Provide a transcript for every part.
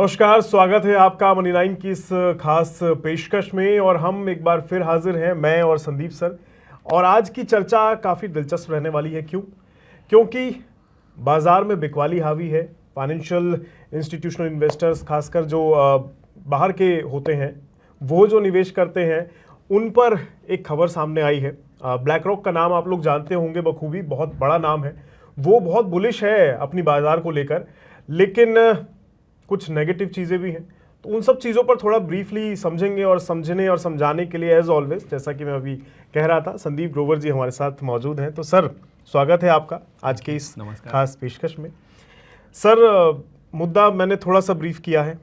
नमस्कार, स्वागत है आपका मनी लाइन की इस खास पेशकश में। और हम एक बार फिर हाजिर हैं, मैं और संदीप सर। और आज की चर्चा काफ़ी दिलचस्प रहने वाली है। क्योंकि बाजार में बिकवाली हावी है। फाइनेंशियल इंस्टीट्यूशनल इन्वेस्टर्स, खासकर जो बाहर के होते हैं, वो जो निवेश करते हैं, उन पर एक खबर सामने आई है। ब्लैक रॉक का नाम आप लोग जानते होंगे बखूबी, बहुत बड़ा नाम है। वो बहुत बुलिश है अपनी बाजार को लेकर, लेकिन कुछ नेगेटिव चीज़ें भी हैं। तो उन सब चीज़ों पर थोड़ा ब्रीफली समझेंगे, और समझने और समझाने के लिए एज ऑलवेज, जैसा कि मैं अभी कह रहा था, संदीप ग्रोवर जी हमारे साथ मौजूद हैं। तो सर, स्वागत है आपका आज के इस खास पेशकश में। सर, मुद्दा मैंने थोड़ा सा ब्रीफ किया है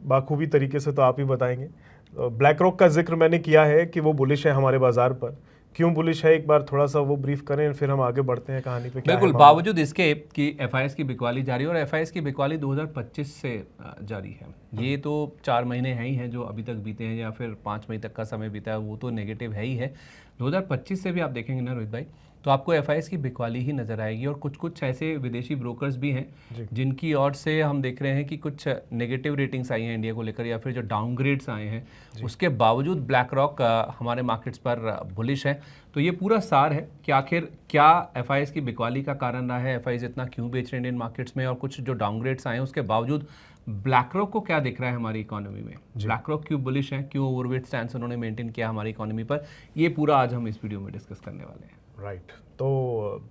बाखूबी तरीके से, तो आप ही बताएंगे। ब्लैक रॉक का जिक्र मैंने किया है कि वो बुलिश है हमारे बाजार पर। क्यों बुलिश है, एक बार थोड़ा सा वो ब्रीफ करें, फिर हम आगे बढ़ते हैं कहानी पे। बिल्कुल, बावजूद इसके कि एफआईएस की बिकवाली जारी है, और एफआईएस की बिकवाली 2025 से जारी है। ये तो 4 महीने हैं ही हैं जो अभी तक बीते हैं, या फिर 5 मई तक का समय बीता है, वो तो नेगेटिव है ही है। 2025 से भी आप देखेंगे ना रोहित भाई, तो आपको एफआईएस की बिकवाली ही नजर आएगी। और कुछ ऐसे विदेशी ब्रोकर्स भी हैं जिनकी ओर से हम देख रहे हैं कि कुछ नेगेटिव रेटिंग्स आई हैं इंडिया को लेकर, या फिर जो डाउनग्रेड्स आए हैं, उसके बावजूद ब्लैक रॉक हमारे मार्केट्स पर बुलिश है। तो ये पूरा सार है कि आखिर क्या एफआईएस की बिकवाली का कारण रहा है, एफआईएस इतना क्यों बेच रहे हैं इंडियन मार्केट्स में, और कुछ जो डाउनग्रेड्स आए हैं उसके बावजूद ब्लैक रॉक को क्या दिख रहा है हमारी इकोनॉमी में, ब्लैक रॉक क्यों बुलिश है, क्यों ओवरवेट स्टैंस उन्होंने मेंटेन किया हमारी इकोनॉमी पर, ये पूरा आज हम इस वीडियो में डिस्कस करने वाले हैं। राइट, तो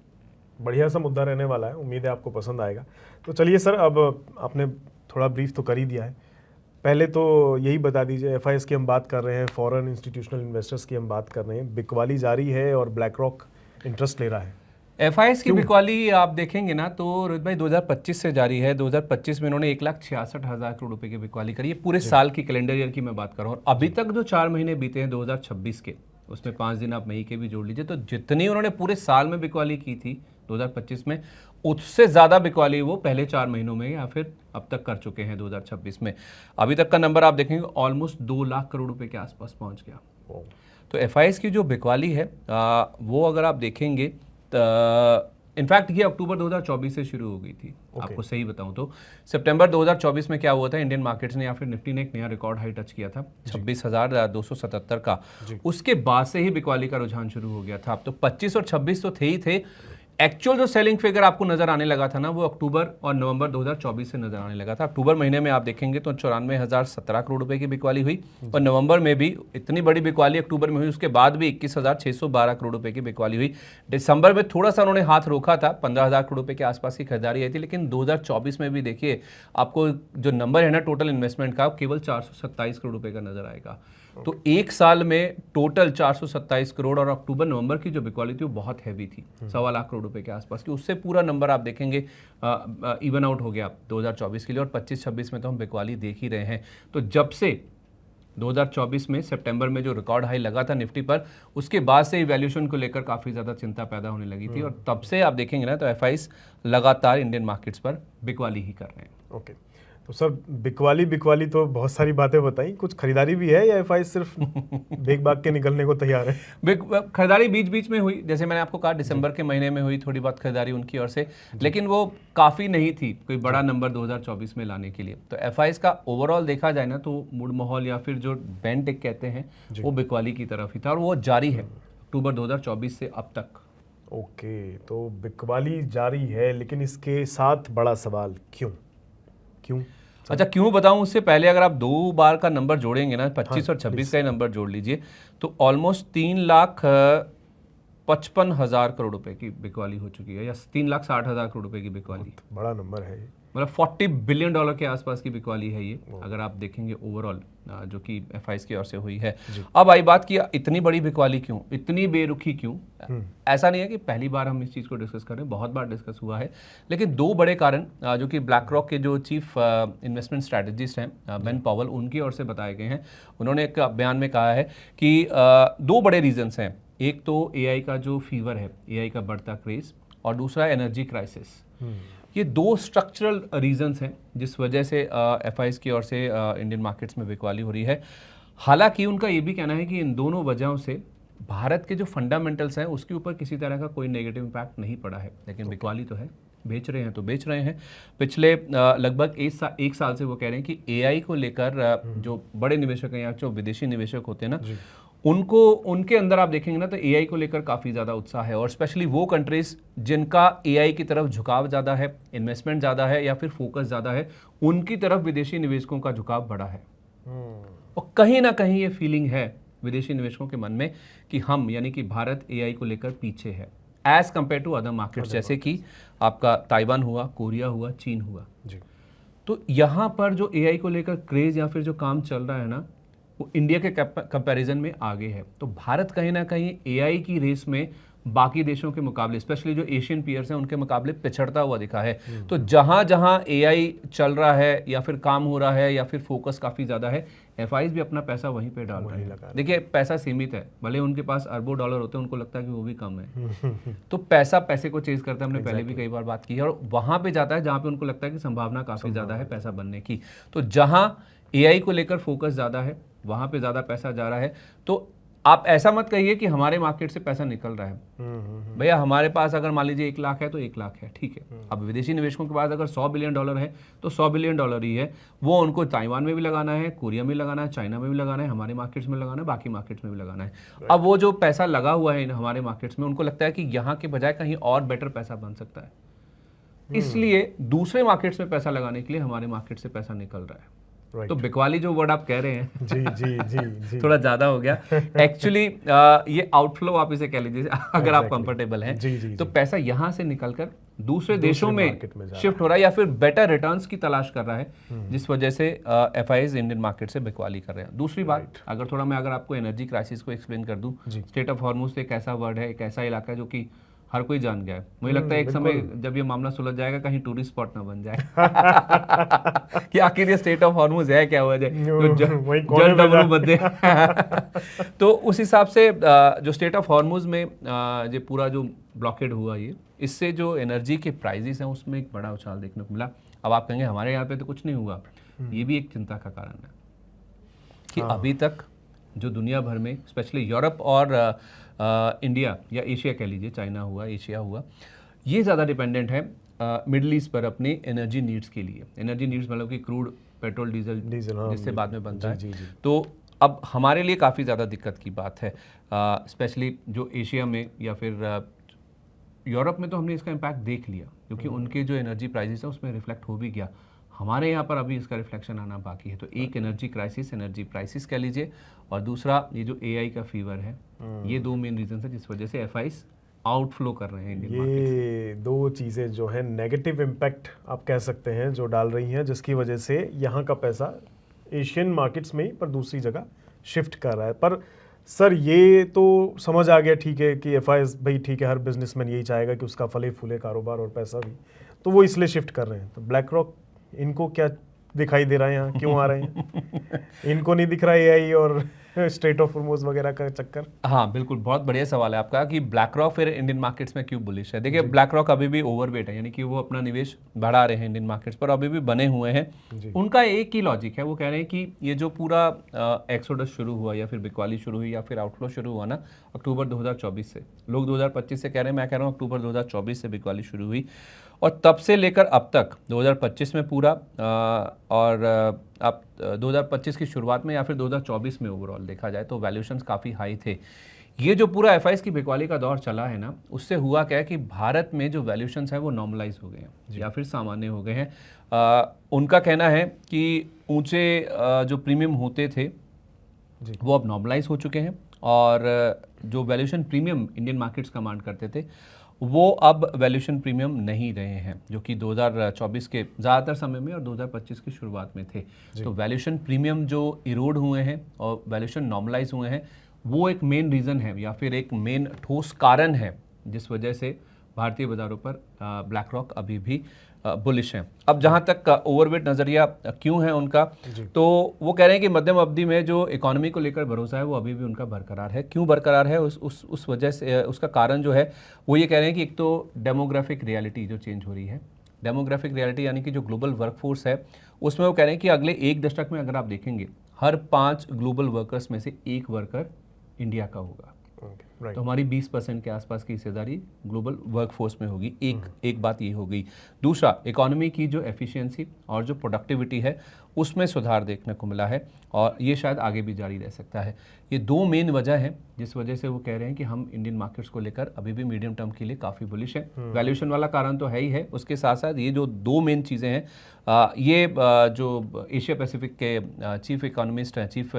बढ़िया सा मुद्दा रहने वाला है, उम्मीद है आपको पसंद आएगा। तो चलिए सर, अब आपने थोड़ा ब्रीफ तो कर ही दिया है। पहले तो यही बता दीजिए, एफआईएस की हम बात कर रहे हैं, फॉरेन इंस्टीट्यूशनल इन्वेस्टर्स की हम बात कर रहे हैं, बिकवाली जारी है और ब्लैक रॉक इंटरेस्ट ले रहा है। एफआईएस की बिकवाली आप देखेंगे ना तो रोहित भाई 2025 से जारी है। 2025 में इन्होंने 1,66,000 करोड़ रुपए की बिकवाली करी है। पूरे साल की कैलेंडर ईयर की मैं बात कर रहा हूँ। अभी तक जो 4 महीने बीते हैं 2026 के, उसमें 5 दिन आप मई के भी जोड़ लीजिए, तो जितनी उन्होंने पूरे साल में बिकवाली की थी 2025 में, उससे ज़्यादा बिकवाली वो पहले 4 महीनों में या फिर अब तक कर चुके हैं 2026 में। अभी तक का नंबर आप देखेंगे ऑलमोस्ट 2 लाख करोड़ रुपए के आसपास पहुंच गया। तो एफआईएस की जो बिकवाली है वो अगर आप देखेंगे, इनफैक्ट ये अक्टूबर 2024 से शुरू हो गई थी। आपको सही बताऊं तो सितंबर 2024 में क्या हुआ था, इंडियन मार्केट्स ने या फिर निफ्टी ने एक नया रिकॉर्ड हाई टच किया था 26,277 का। उसके बाद से ही बिकवाली का रुझान शुरू हो गया था। अब तो 25 और 26 तो थे ही थे। एक्चुअल जो सेलिंग फिगर आपको नजर आने लगा था ना, वो अक्टूबर और नवंबर 2024 से नजर आने लगा था। अक्टूबर महीने में आप देखेंगे तो 94,017 करोड़ रुपए की बिकवाली हुई, और नवंबर में भी इतनी बड़ी बिकवाली अक्टूबर में हुई। उसके बाद भी 21,612 करोड़ रुपए की बिकवाली हुई। दिसंबर में थोड़ा सा उन्होंने हाथ रोका था, 15,000 करोड़ रुपए के आसपास की खरीदारी आई थी। लेकिन 2024 में भी देखिए, आपको जो नंबर है ना टोटल इन्वेस्टमेंट का, केवल 427 करोड़ रुपए का नजर आएगा। तो एक साल में टोटल 427 करोड़, और अक्टूबर नवंबर की जो बिकवाली थी वो बहुत हैवी थी, 1.25 लाख करोड़ रुपए के आसपास की। उससे पूरा नंबर आप देखेंगे इवन आउट हो गया 2024 के लिए, और 25-26 में तो हम बिकवाली देख ही रहे हैं। तो जब से 2024 में सितंबर में जो रिकॉर्ड हाई लगा था निफ्टी पर, उसके बाद से वैल्यूएशन को लेकर काफ़ी ज़्यादा चिंता पैदा होने लगी थी, और तब से आप देखेंगे ना तो एफआईएस लगातार इंडियन मार्केट्स पर बिकवाली ही कर रहे हैं। ओके, तो सर, बिकवाली तो बहुत सारी बातें बताई, कुछ खरीदारी भी है या एफआईएस सिर्फ देख भाग के निकलने को तैयार है? खरीदारी बीच बीच में हुई, जैसे मैंने आपको कहा दिसंबर के महीने में हुई थोड़ी बहुत खरीदारी उनकी ओर से, लेकिन वो काफ़ी नहीं थी कोई बड़ा नंबर 2024 में लाने के लिए। तो एफआईएस का ओवरऑल देखा जाए ना तो मूड माहौल या फिर जो बेंट कहते हैं वो बिकवाली की तरफ ही था, और वो जारी है अक्टूबर 2024 से अब तक। ओके, तो बिकवाली जारी है, लेकिन इसके साथ बड़ा सवाल क्यों? अच्छा, क्यों बताऊं उससे पहले अगर आप 2 बार का नंबर जोड़ेंगे ना, 25 और 26 का ही नंबर जोड़ लीजिए, तो ऑलमोस्ट 3,55,000 करोड़ रुपए की बिकवाली हो चुकी है, या 3,60,000 करोड़ रुपए की बिकवाली। बड़ा नंबर है ये, मतलब $40 बिलियन के आसपास की बिकवाली है ये, अगर आप देखेंगे ओवरऑल जो कि एफआईएस की ओर से हुई है। अब आई बात की इतनी बड़ी बिकवाली क्यों, इतनी बेरुखी क्यों? ऐसा नहीं है कि पहली बार हम इस चीज़ को डिस्कस कर रहे हैं, बहुत बार डिस्कस हुआ है, लेकिन 2 बड़े कारण जो कि ब्लैक रॉक के जो चीफ इन्वेस्टमेंट स्ट्रैटेजिस्ट हैं बेन पॉवल, उनकी ओर से बताए गए हैं। उन्होंने एक बयान में कहा है कि 2 बड़े रीजन्स हैं। एक तो एआई का जो फीवर है, एआई का बढ़ता क्रेज, और दूसरा एनर्जी क्राइसिस। ये 2 स्ट्रक्चरल रीजंस हैं जिस वजह से एफआईएस की ओर से इंडियन मार्केट्स में बिकवाली हो रही है। हालांकि उनका ये भी कहना है कि इन दोनों वजहों से भारत के जो फंडामेंटल्स हैं उसके ऊपर किसी तरह का कोई नेगेटिव इम्पैक्ट नहीं पड़ा है, लेकिन बिकवाली तो है। बेच रहे हैं तो बेच रहे हैं। पिछले लगभग एक साल से वो कह रहे हैं कि एआई को लेकर जो बड़े निवेशक हैं या जो विदेशी निवेशक होते हैं ना, उनको उनके अंदर आप देखेंगे ना तो एआई को लेकर काफ़ी ज़्यादा उत्साह है, और स्पेशली वो कंट्रीज जिनका एआई की तरफ झुकाव ज़्यादा है, इन्वेस्टमेंट ज़्यादा है या फिर फोकस ज़्यादा है, उनकी तरफ विदेशी निवेशकों का झुकाव बड़ा है। और कहीं ना कहीं ये फीलिंग है विदेशी निवेशकों के मन में कि हम यानी कि भारत एआई को लेकर पीछे है as compare to other markets, जैसे कि आपका ताइवान हुआ, कोरिया हुआ, चीन हुआ जी। तो यहाँ पर जो एआई को लेकर क्रेज या फिर जो काम चल रहा है ना, वो इंडिया के कंपैरिजन में आगे है। तो भारत कहीं ना कहीं एआई की रेस में बाकी देशों के मुकाबले, स्पेशली जो एशियन पीयर्स हैं उनके मुकाबले पिछड़ता हुआ दिखा है। तो जहां जहां एआई चल रहा है या फिर काम हो रहा है या फिर फोकस काफ़ी ज़्यादा है, एफआईज भी अपना पैसा वहीं पे डाल रहे हैं। देखिए पैसा सीमित है, भले उनके पास अरबों डॉलर होते हैं, उनको लगता है कि वो भी कम है। तो पैसा पैसे को चेज करता है, हमने पहले भी कई बार बात की है, और वहां पे जाता है जहां पे उनको लगता है कि संभावना काफ़ी ज़्यादा है पैसा बनने की। तो जहां एआई को लेकर फोकस ज़्यादा है वहां पे ज़्यादा पैसा जा रहा है। तो आप ऐसा मत कहिए कि हमारे मार्केट से पैसा निकल रहा है। भैया हमारे पास अगर मान लीजिए 1 लाख है तो 1 लाख है, ठीक है। अब विदेशी निवेशकों के पास अगर $100 बिलियन है तो $100 बिलियन ही है। वो उनको ताइवान में भी लगाना है, कोरिया में लगाना है, चाइना में भी लगाना है, हमारे मार्केट्स में लगाना है, बाकी मार्केट्स में भी लगाना है। अब वो जो पैसा लगा हुआ है हमारे मार्केट्स में, उनको लगता है कि यहाँ के बजाय कहीं और बेटर पैसा बन सकता है, इसलिए दूसरे मार्केट्स में पैसा लगाने के लिए हमारे मार्केट से पैसा निकल रहा है। तो बिकवाली जो वर्ड आप कह रहे हैं जी जी जी जी थोड़ा ज्यादा हो गया एक्चुअली। ये आउटफ्लो आप इसे कह लीजिए अगर आप कंफर्टेबल हैं। तो पैसा यहाँ से निकलकर दूसरे देशों में शिफ्ट हो रहा है या फिर बेटर रिटर्न्स की तलाश कर रहा है, जिस वजह से एफआईज इंडियन मार्केट से बिकवाली कर रहे हैं। दूसरी बात, अगर आपको एनर्जी क्राइसिस को एक्सप्लेन कर दूं, स्टेट ऑफ हॉर्मुज एक ऐसा वर्ड है, एक ऐसा इलाका है जो कि हर कोई जान गया है। मुझे लगता है एक समय जब ये मामला सुलझ जाएगा कहीं टूरिस्ट स्पॉट ना बन जाए कि आखिर ये स्टेट ऑफ हॉर्मुज है क्या हुआ जाए तो उस हिसाब से जो स्टेट ऑफ हॉर्मुज में ये पूरा जो ब्लॉकेड हुआ, ये इससे जो एनर्जी के प्राइजेस हैं उसमें एक बड़ा उछाल देखने को मिला। अब आप कहेंगे हमारे यहाँ पे तो कुछ नहीं हुआ, ये भी एक चिंता का कारण है कि अभी तक जो दुनिया भर में स्पेशली यूरोप और इंडिया या एशिया कह लीजिए, चाइना हुआ, एशिया हुआ, ये ज़्यादा डिपेंडेंट है मिडल ईस्ट पर अपने एनर्जी नीड्स के लिए। एनर्जी नीड्स मतलब कि क्रूड, पेट्रोल, डीजल जिससे बाद में बनता है। तो अब हमारे लिए काफ़ी ज़्यादा दिक्कत की बात है, स्पेशली जो एशिया में या फिर यूरोप में तो हमने इसका इम्पैक्ट देख लिया, क्योंकि उनके जो एनर्जी प्राइसेस है उसमें रिफ्लेक्ट हो भी गया। हमारे यहाँ पर अभी इसका रिफ्लेक्शन आना बाकी है। तो एक एनर्जी क्राइसिस, एनर्जी प्राइसिस कह लीजिए, और दूसरा ये जो एआई का फीवर है, ये दो मेन रीजन है जिस वजह से एफआईज आउटफ्लो कर रहे हैं इंडियन मार्केट से। ये दो चीज़ें जो है नेगेटिव इम्पैक्ट आप कह सकते हैं जो डाल रही हैं, जिसकी वजह से यहाँ का पैसा एशियन मार्केट्स में ही पर दूसरी जगह शिफ्ट कर रहा है। पर सर ये तो समझ आ गया, ठीक है कि एफआईज भाई ठीक है, हर बिजनेसमैन यही चाहेगा कि उसका फले फूले कारोबार और पैसा भी, तो वो इसलिए शिफ्ट कर रहे हैं। तो ब्लैक रॉक इनको क्या दिखाई दे रहा है, यहाँ क्यों आ रहे हैं? इनको नहीं दिख रहा है एआई और स्ट्रेट ऑफ हॉर्मुज वगैरह का चक्कर? हाँ बिल्कुल, बहुत बढ़िया सवाल है आपका कि ब्लैक रॉक फिर इंडियन मार्केट्स में क्यों बुलिश है। देखिए ब्लैक रॉक अभी भी ओवरवेट है, यानी कि वो अपना निवेश बढ़ा रहे हैं इंडियन मार्केट्स पर, अभी भी बने हुए हैं। उनका एक ही लॉजिक है, वो कह रहे हैं कि ये जो पूरा एक्सोडस शुरू हुआ या फिर बिकवाली शुरू हुई या फिर आउटफ्लो शुरू हुआ ना अक्टूबर 2024 से, लोग 2025 से कह रहे हैं, मैं कह रहा हूँ अक्टूबर 2024 से बिकवाली शुरू हुई, और तब से लेकर अब तक 2025 में पूरा और अब 2025 की शुरुआत में या फिर 2024 में ओवरऑल देखा जाए तो वैल्यूएशंस काफ़ी हाई थे। ये जो पूरा एफआईज की बिकवाली का दौर चला है ना, उससे हुआ क्या है कि भारत में जो वैल्यूएशंस है वो नॉर्मलाइज हो गए हैं या फिर सामान्य हो गए हैं। उनका कहना है कि ऊंचे जो प्रीमियम होते थे वो अब नॉर्मलाइज हो चुके हैं, और जो valuation premium Indian markets command करते थे वो अब वैल्यूएशन प्रीमियम नहीं रहे हैं, जो कि 2024 के ज़्यादातर समय में और 2025 की शुरुआत में थे। तो वैल्यूएशन प्रीमियम जो इरोड हुए हैं और वैल्यूएशन नॉर्मलाइज हुए हैं, वो एक मेन रीज़न है या फिर एक मेन ठोस कारण है जिस वजह से भारतीय बाज़ारों पर ब्लैक रॉक अभी भी बुलिश हैं। अब जहाँ तक ओवरवेट नज़रिया क्यों है उनका, तो वो कह रहे हैं कि मध्यम अवधि में जो इकोनॉमी को लेकर भरोसा है वो अभी भी उनका बरकरार है। क्यों बरकरार है, उस वजह से उसका कारण जो है वो ये कह रहे हैं कि एक तो डेमोग्राफिक रियलिटी जो चेंज हो रही है, डेमोग्राफिक रियलिटी यानी कि जो ग्लोबल वर्कफोर्स है उसमें वो कह रहे हैं कि अगले 1 दशक में अगर आप देखेंगे हर 5 ग्लोबल वर्कर्स में से 1 वर्कर इंडिया का होगा। Right. तो हमारी 20% के आसपास की हिस्सेदारी ग्लोबल वर्कफोर्स में होगी। एक बात ये हो गई। दूसरा, इकोनॉमी की जो एफिशिएंसी और जो प्रोडक्टिविटी है उसमें सुधार देखने को मिला है और ये शायद आगे भी जारी रह सकता है। ये दो मेन वजह है जिस वजह से वो कह रहे हैं कि हम इंडियन मार्केट्स को लेकर अभी भी मीडियम टर्म के लिए काफ़ी बुलिश है। वैल्यूएशन वाला कारण तो है ही है, उसके साथ साथ ये जो दो मेन चीज़ें हैं, जो एशिया पैसिफिक के चीफ इकोनॉमिस्ट हैं, चीफ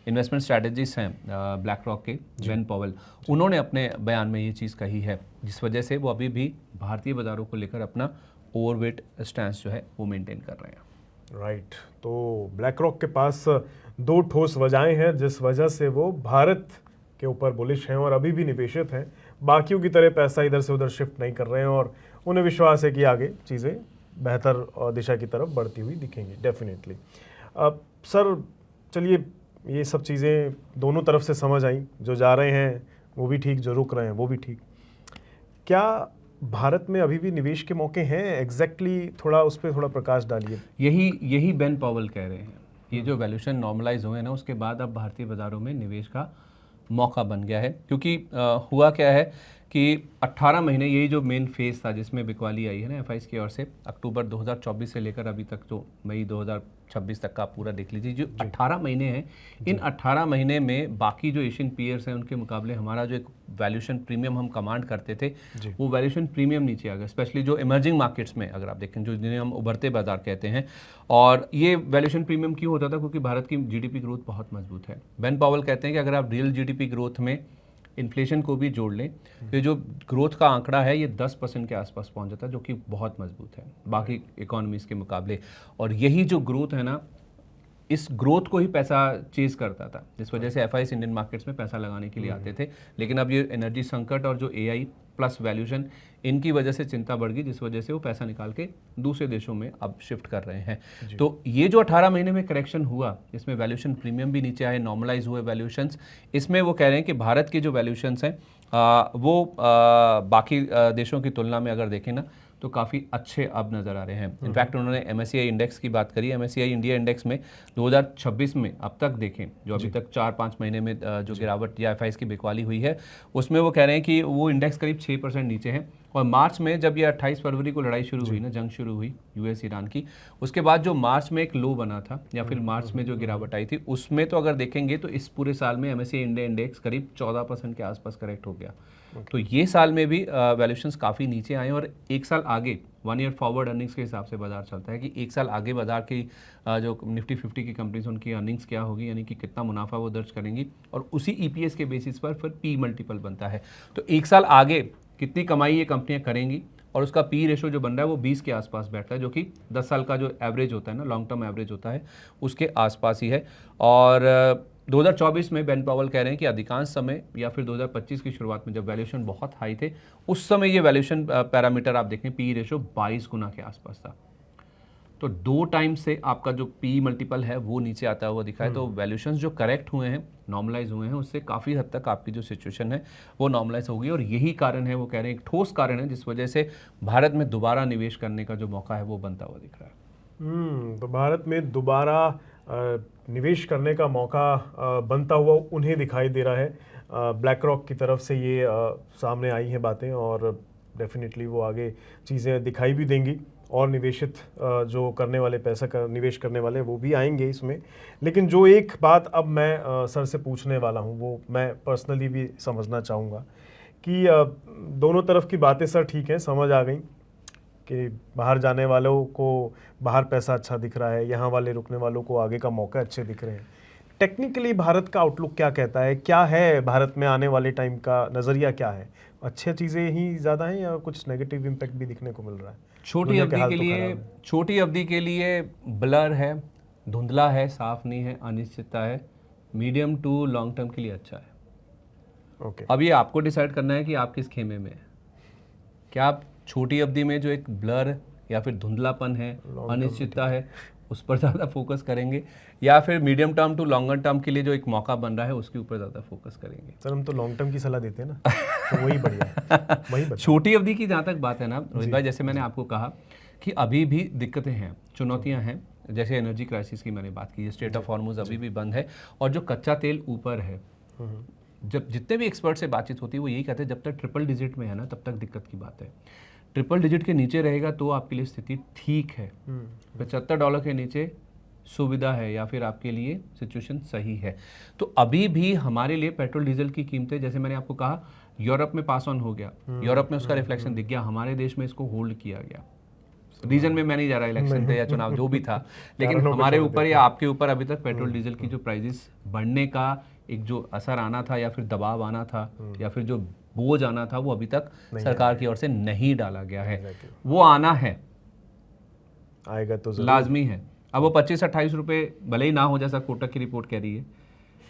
इन्वेस्टमेंट स्ट्रैटेजिस्ट हैं ब्लैक रॉक के, बेन पॉवेल, उन्होंने अपने बयान में ये चीज़ कही है, जिस वजह से वो अभी भी भारतीय बाज़ारों को लेकर अपना ओवरवेट स्टैंस जो है वो मेंटेन कर रहे हैं। राइट। तो ब्लैक रॉक के पास दो ठोस वजहें हैं जिस वजह से वो भारत के ऊपर बुलिश हैं और अभी भी निवेशित हैं, बाकियों की तरह पैसा इधर से उधर शिफ्ट नहीं कर रहे हैं और उन्हें विश्वास है कि आगे चीज़ें बेहतर दिशा की तरफ बढ़ती हुई दिखेंगी डेफिनेटली। अब सर चलिए, ये सब चीज़ें दोनों तरफ से समझ आई, जो जा रहे हैं वो भी ठीक, जो रुक रहे हैं वो भी ठीक। क्या भारत में अभी भी निवेश के मौके हैं एग्जैक्टली? थोड़ा उस पर थोड़ा प्रकाश डालिए। यही बेन पॉवेल कह रहे हैं। ये जो वैल्यूएशन नॉर्मलाइज हुए हैं ना, उसके बाद अब भारतीय बाज़ारों में निवेश का मौका बन गया है, क्योंकि हुआ क्या है कि 18 महीने यही जो मेन फेज था जिसमें बिकवाली आई है ना एफआईज की ओर से, अक्टूबर 2024 से लेकर अभी तक जो मई 2026 तक का आप पूरा देख लीजिए, जो 18 महीने हैं, इन 18 महीने में बाकी जो एशियन पीयर्स हैं उनके मुकाबले हमारा जो एक वैल्यूएशन प्रीमियम हम कमांड करते थे, वो वैल्यूएशन प्रीमियम नीचे आ गया, स्पेशली जो इमर्जिंग मार्केट्स में अगर आप देखें, जो जिन्हें हम उभरते बाजार कहते हैं। और ये वैल्यूएशन प्रीमियम क्यों होता था? क्योंकि भारत की जीडीपी ग्रोथ बहुत मजबूत है। बेन पॉवेल कहते हैं कि अगर आप रियल जीडीपी ग्रोथ में इन्फ्लेशन को भी जोड़ लें तो जो ग्रोथ का आंकड़ा है ये 10% के आसपास पहुंच जाता है, जो कि बहुत मजबूत है बाकी इकोनॉमीज़ के मुकाबले। और यही जो ग्रोथ है ना, इस ग्रोथ को ही पैसा चेज़ करता था, जिस वजह से एफआईएस इंडियन मार्केट्स में पैसा लगाने के लिए आते थे। लेकिन अब ये एनर्जी संकट और जो एआई प्लस वैल्यूएशन, इनकी वजह से चिंता बढ़ गई, जिस वजह से वो पैसा निकाल के दूसरे देशों में अब शिफ्ट कर रहे हैं। तो ये जो 18 महीने में करेक्शन हुआ, इसमें वैल्यूएशन प्रीमियम भी नीचे आए, नॉर्मलाइज हुए वैल्यूएशंस, इसमें वो कह रहे हैं कि भारत के जो वैल्यूएशंस हैं वो बाकी देशों की तुलना में अगर देखें ना तो काफ़ी अच्छे अब नज़र आ रहे हैं। इनफैक्ट उन्होंने एमएससीआई इंडेक्स की बात करी। एमएससीआई इंडिया इंडेक्स में 2026 में अब तक देखें, जो अभी तक 4-5 महीने में जो गिरावट या एफआईएस की बिकवाली हुई है, उसमें वो कह रहे हैं कि वो इंडेक्स करीब 6% नीचे है। और मार्च में जब ये 28 फरवरी को लड़ाई शुरू हुई ना, जंग शुरू हुई यूएस ईरान की, उसके बाद जो मार्च में एक लो बना था या फिर मार्च में जो गिरावट आई थी, उसमें तो अगर देखेंगे तो इस पूरे साल में एमएससीआई इंडिया इंडेक्स करीब 14% के आसपास करेक्ट हो गया। तो ये साल में भी वैल्यूएशंस काफ़ी नीचे आए और एक साल आगे 1 ईयर फॉरवर्ड अर्निंग्स के हिसाब से बाजार चलता है कि एक साल आगे बाजार की जो निफ्टी 50 की कंपनीज, उनकी अर्निंग्स क्या होगी, यानी कि कितना मुनाफा वो दर्ज करेंगी, और उसी ईपीएस के बेसिस पर फिर पी मल्टीपल बनता है। तो एक साल आगे कितनी कमाई ये कंपनियां करेंगी और उसका पी रेशो जो बन रहा है वो 20 के आसपास बैठता है, जो कि 10 साल का जो एवरेज होता है ना, लॉन्ग टर्म एवरेज होता है, उसके आसपास ही है। और 2024 में बेन पॉवेल कह रहे हैं कि अधिकांश समय या फिर 2025 की शुरुआत में जब वैल्यूएशन बहुत हाई थे, उस समय ये वैल्यूएशन पैरामीटर आप देखें, पी रेशो 22 गुना के आसपास था। तो 2 टाइम से आपका जो पी मल्टीपल है वो नीचे आता हुआ दिखा है। तो वैल्यूएशंस जो करेक्ट हुए हैं, नॉर्मलाइज हुए हैं, उससे काफ़ी हद तक आपकी जो सिचुएशन है वो नॉर्मलाइज होगी। और यही कारण है, वो कह रहे हैं एक ठोस कारण है जिस वजह से भारत में दोबारा निवेश करने का जो मौका है वो बनता हुआ दिख रहा है। तो भारत में दोबारा निवेश करने का मौका बनता हुआ उन्हें दिखाई दे रहा है। ब्लैक रॉक की तरफ से ये सामने आई हैं बातें और डेफिनेटली वो आगे चीज़ें दिखाई भी देंगी और निवेशित जो करने वाले, पैसा का निवेश करने वाले, वो भी आएंगे इसमें। लेकिन जो एक बात अब मैं सर से पूछने वाला हूँ, वो मैं पर्सनली भी समझना चाहूँगा कि दोनों तरफ की बातें सर ठीक है, समझ आ गई कि बाहर जाने वालों को बाहर पैसा अच्छा दिख रहा है, यहाँ वाले रुकने वालों को आगे का मौका अच्छे दिख रहे हैं। टेक्निकली भारत का आउटलुक क्या कहता है? क्या है भारत में आने वाले टाइम का नज़रिया क्या है? अच्छी चीज़ें ही ज़्यादा हैं या कुछ नेगेटिव इम्पैक्ट भी दिखने को मिल रहा है? छोटी अवधि के लिए ब्लर है, धुंधला है, साफ नहीं है, अनिश्चितता है। मीडियम टू लॉन्ग टर्म के लिए अच्छा है। ओके। अब ये आपको डिसाइड करना है कि आप किस खेमे में है। क्या आप छोटी अवधि में जो एक ब्लर या फिर धुंधलापन है, अनिश्चितता है, उस पर ज़्यादा फोकस करेंगे, या फिर medium term to longer term के लिए जो एक मौका बन रहा है उसके ऊपर ज़्यादा फोकस करेंगे? सर हम तो लॉन्ग टर्म की सलाह देते हैं ना, तो वही बढ़िया है, वही बढ़िया। छोटी अवधि की जहाँ तक बात है ना रोहित भाई, जैसे मैंने आपको कहा कि अभी भी दिक्कतें हैं, चुनौतियाँ हैं। जैसे एनर्जी क्राइसिस की मैंने बात की, स्ट्रेट ऑफ हॉर्मुज़ अभी भी बंद है और जो कच्चा तेल ऊपर है जब जितने भी एक्सपर्ट से बातचीत होती है वो यही कहते हैं जब तक ट्रिपल डिजिट में है ना तब तक दिक्कत की बात है। ट्रिपल डिजिट के नीचे रहेगा तो आपके लिए स्थिति ठीक है, $75 के नीचे सुविधा है या फिर आपके लिए सिचुएशन सही है। तो अभी भी हमारे लिए पेट्रोल डीजल की कीमतें, जैसे मैंने आपको कहा, यूरोप में पास ऑन हो गया, यूरोप में उसका रिफ्लेक्शन दिख गया, हमारे देश में इसको होल्ड किया गया। रीजन में मैं नहीं जा रहा, इलेक्शन थे या चुनाव जो भी था, लेकिन हमारे ऊपर या आपके ऊपर अभी तक पेट्रोल डीजल की जो प्राइसेस बढ़ने का एक जो असर आना था या फिर दबाव आना था या फिर जो बोझ आना था वो अभी तक सरकार की ओर से नहीं डाला गया है। वो आना है, आएगा तो लाजमी है। अब वो 25-28 रुपए भले ही ना हो जैसा कोटक की रिपोर्ट कह रही है,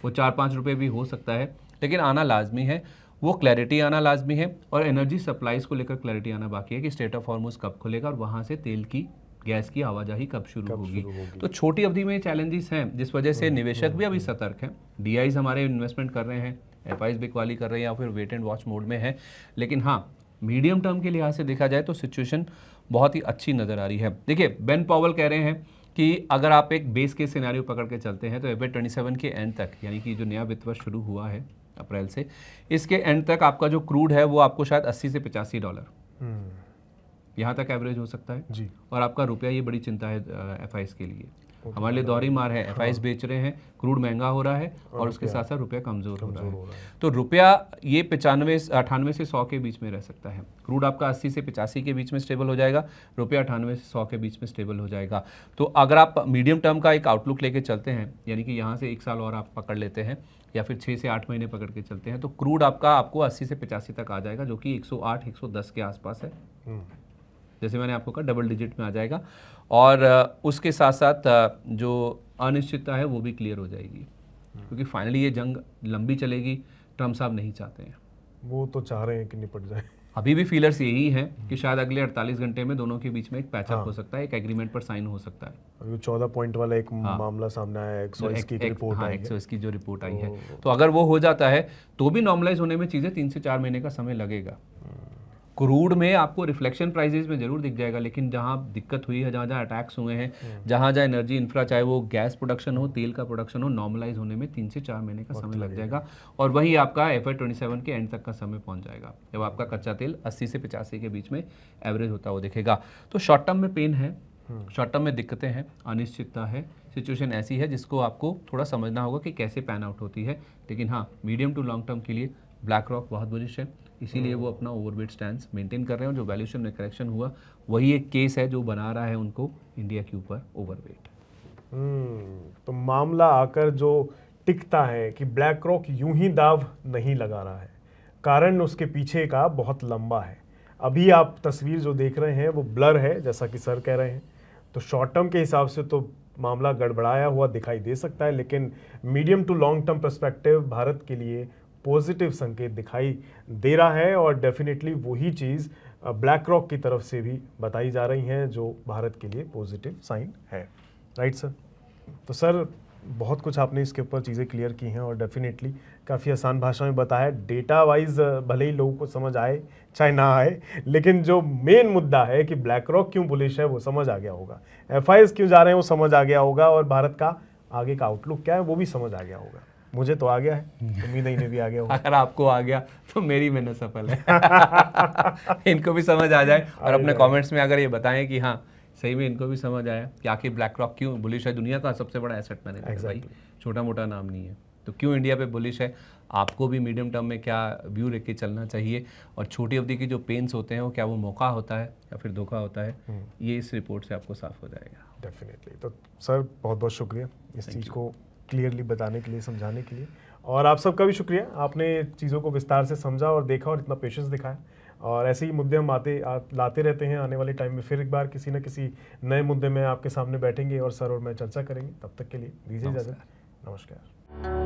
वो 4-5 रुपए भी हो सकता है, लेकिन आना लाजमी है। वो क्लैरिटी आना लाजमी है और एनर्जी सप्लाईज को लेकर क्लैरिटी आना बाकी है कि स्टेट ऑफ हॉर्मुज कब खुलेगा और वहाँ से तेल की गैस की आवाजाही कब शुरू होगी। तो छोटी अवधि में चैलेंजेस हैं जिस वजह से निवेशक भी अभी सतर्क हैं। डीआईज हमारे इन्वेस्टमेंट कर रहे हैं, एफआईज बिकवाली कर रहे हैं या फिर वेट एंड वॉच मोड में है, लेकिन हाँ मीडियम टर्म के लिहाज से देखा जाए तो सिचुएशन बहुत ही अच्छी नज़र आ रही है। देखिए बेन पॉवल कह रहे हैं कि अगर आप एक बेस केस सिनेरियो पकड़ के चलते हैं तो FY27 के एंड तक, यानी कि जो नया वित्त वर्ष शुरू हुआ है अप्रैल से, इसके एंड तक आपका जो क्रूड है वो आपको शायद $80 से $85 यहाँ तक एवरेज हो सकता है जी। और आपका रुपया, ये बड़ी चिंता है एफआईएस के लिए, हमारे लिए दौरी मार है। एफआईएस बेच रहे हैं, क्रूड महंगा हो रहा है और उसके साथ साथ रुपया कमज़ोर हो रहा है। तो रुपया ये 98 से 100 के बीच में रह सकता है। क्रूड आपका 80 से 85 के बीच में स्टेबल हो जाएगा, रुपया 98 से 100 के बीच में स्टेबल हो जाएगा। तो अगर आप मीडियम टर्म का एक आउटलुक लेके चलते हैं, यानी कि यहाँ से 1 साल और आप पकड़ लेते हैं या फिर 6 से 8 महीने पकड़ के चलते हैं, तो क्रूड आपको 80 से 85 तक आ जाएगा, जो कि 108-110 के आसपास है। जैसे मैंने आपको कहा डबल डिजिट में आ जाएगा और उसके साथ साथ जो अनिश्चितता है वो भी क्लियर हो जाएगी, क्योंकि फाइनली ये जंग लंबी चलेगी, ट्रम्प साहब नहीं चाहते हैं। वो तो चाह रहे हैं कि निपट जाए। अभी भी फीलर्स यही हैं कि शायद अगले 48 घंटे में दोनों के बीच में एक पैचअप हो सकता है, एक एग्रीमेंट पर साइन हो सकता है। अभी 14 पॉइंट वाला एक मामला सामने आया है, 120 की रिपोर्ट आई है। 120 की जो रिपोर्ट आई है, तो अगर वो हो जाता है तो भी नॉर्मलाइज होने में चीज़ें 3 से 4 महीने का समय लगेगा। क्रूड में आपको रिफ्लेक्शन प्राइसेस में जरूर दिख जाएगा, लेकिन जहां दिक्कत हुई है, जहां अटैक्स हुए हैं, जहां एनर्जी इंफ्रा, चाहे वो गैस प्रोडक्शन हो, तेल का प्रोडक्शन हो, नॉर्मलाइज होने में 3 से 4 महीने का समय लग जाएगा और वही आपका FY27 के एंड तक का समय पहुंच जाएगा, जब आपका कच्चा तेल 80 से 85 के बीच में एवरेज होता हुआ दिखेगा। तो शॉर्ट टर्म में पेन है, शॉर्ट टर्म में दिक्कतें हैं, अनिश्चितता है, सिचुएशन ऐसी है जिसको आपको थोड़ा समझना होगा कि कैसे पैन आउट होती है। लेकिन हाँ, मीडियम टू लॉन्ग टर्म के लिए ब्लैक रॉक बहुत बुलिश है, इसीलिए वो अपना ओवरवेट स्टैंड मेंटेन कर रहे हैं। जो वैल्यूएशन में करेक्शन हुआ वही एक केस है जो बना रहा है उनको इंडिया के ऊपर ओवरवेट। तो मामला आकर जो टिकता है कि ब्लैक रॉक यूं ही दाव नहीं लगा रहा है, कारण उसके पीछे का बहुत लंबा है। अभी आप तस्वीर जो देख रहे हैं वो ब्लर है, जैसा कि सर कह रहे हैं, तो शॉर्ट टर्म के हिसाब से तो मामला गड़बड़ाया हुआ दिखाई दे सकता है, लेकिन medium to long term perspective Bharat के लिए पॉजिटिव संकेत दिखाई दे रहा है और डेफिनेटली वही चीज़ ब्लैक रॉक की तरफ से भी बताई जा रही हैं जो भारत के लिए पॉजिटिव साइन है। Right sir? तो सर बहुत कुछ आपने इसके ऊपर चीज़ें क्लियर की हैं और डेफिनेटली काफ़ी आसान भाषा में बताया। डेटा वाइज भले ही लोगों को समझ आए चाहे ना आए, लेकिन जो मेन मुद्दा है कि ब्लैक रॉक क्यों बुलिश है वो समझ आ गया होगा, एफआईएस क्यों जा रहे हैं वो समझ आ गया होगा और भारत का आगे का आउटलुक क्या है वो भी समझ आ गया होगा। मुझे तो आ गया है, उम्मीद है इन्हें भी आ गया होगा। अगर आपको आ गया तो मेरी मेहनत सफल है। इनको भी समझ आ जाए और अपने कमेंट्स में अगर ये बताएं कि हाँ सही में इनको भी समझ आया कि आखिर ब्लैक रॉक क्यों बुलिश है। दुनिया का सबसे बड़ा एसेट मैनेजर भाई, छोटा मोटा नाम नहीं है, तो क्यों इंडिया पे बुलिश है। आपको भी मीडियम टर्म में क्या व्यू रख के चलना चाहिए और छोटी अवधि की जो पेन्स होते हैं वो क्या वो मौका होता है या फिर धोखा होता है, ये इस रिपोर्ट से आपको साफ हो जाएगा। डेफिनेटली। तो सर बहुत बहुत शुक्रिया इस चीज़ को क्लियरली बताने के लिए, समझाने के लिए, और आप सबका भी शुक्रिया, आपने चीज़ों को विस्तार से समझा और देखा और इतना पेशेंस दिखाया। और ऐसे ही मुद्दे हम लाते रहते हैं। आने वाले टाइम में फिर एक बार किसी न किसी नए मुद्दे में आपके सामने बैठेंगे और सर और मैं चर्चा करेंगे। तब तक के लिए दीजिए इजाज़त। नमस्कार।